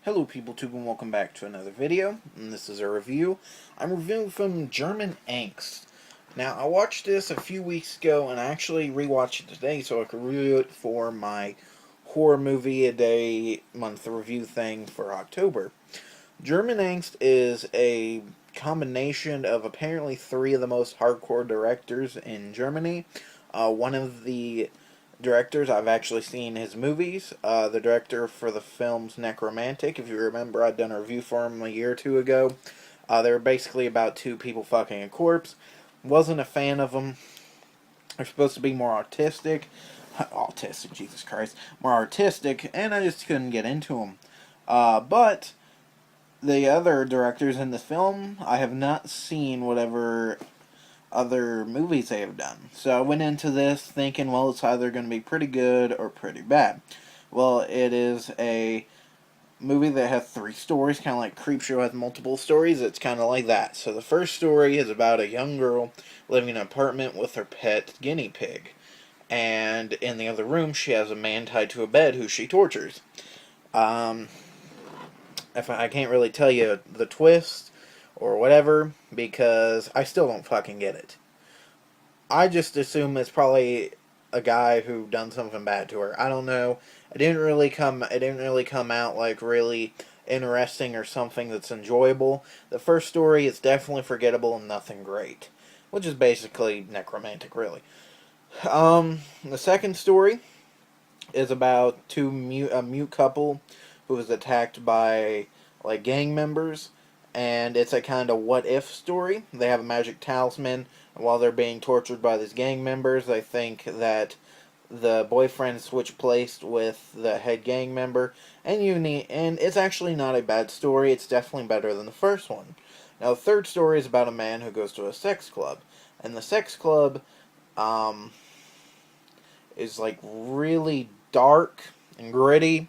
Hello PeopleTube and welcome back to another video, and this is a review. I'm reviewing from German Angst. Now, I watched this a few weeks ago, and I actually rewatched it today so I could review it for my horror movie a day month review thing for October. German Angst is a combination of apparently three of the most hardcore directors in Germany. One of the directors, I've actually seen his movies. The director for the films Necromantic, if you remember, I'd done a review for him a year or two ago. They were basically about two people fucking a corpse. Wasn't a fan of them. They're supposed to be more autistic, Jesus Christ, more artistic, and I just couldn't get into them. But the other directors in the film, I have not seen whatever other movies they have done. So I went into this thinking, well, it's either going to be pretty good or pretty bad. Well, it is a movie that has three stories, kind of like Creepshow has multiple stories. It's kind of like that. So the first story is about a young girl living in an apartment with her pet guinea pig. And in the other room, she has a man tied to a bed who she tortures. If I can't really tell you the twist or whatever, because I still don't fucking get it. I just assume it's probably a guy who done something bad to her. I don't know. It didn't really come out like really interesting or something that's enjoyable. The first story is definitely forgettable and nothing great, which is basically Necromantic, really. The second story is about a mute couple who was attacked by like gang members, and it's a kind of what if story. They have a magic talisman, and while they're being tortured by these gang members, they think that the boyfriend switched place with the head gang member, and it's actually not a bad story. It's definitely better than the first one. Now, the third story is about a man who goes to a sex club, and the sex club is like really dark and gritty,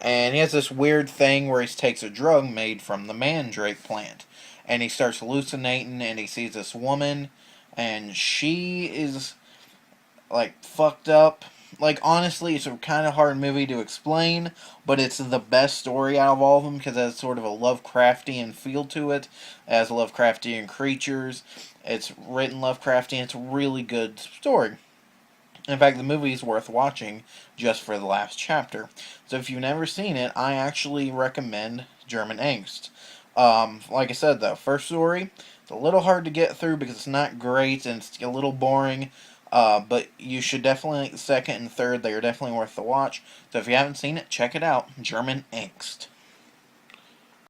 and he has this weird thing where he takes a drug made from the mandrake plant, and he starts hallucinating, and he sees this woman, and she is like fucked up. Like, honestly, it's a kind of hard movie to explain, but it's the best story out of all of them because it has sort of a Lovecraftian feel to it. It has Lovecraftian creatures. It's written Lovecraftian. It's a really good story. In fact, the movie is worth watching just for the last chapter. So if you've never seen it, I actually recommend German Angst. Like I said, though, first story, it's a little hard to get through because it's not great and it's a little boring. But you should definitely, second and third, they are definitely worth the watch. So if you haven't seen it, check it out. German Angst.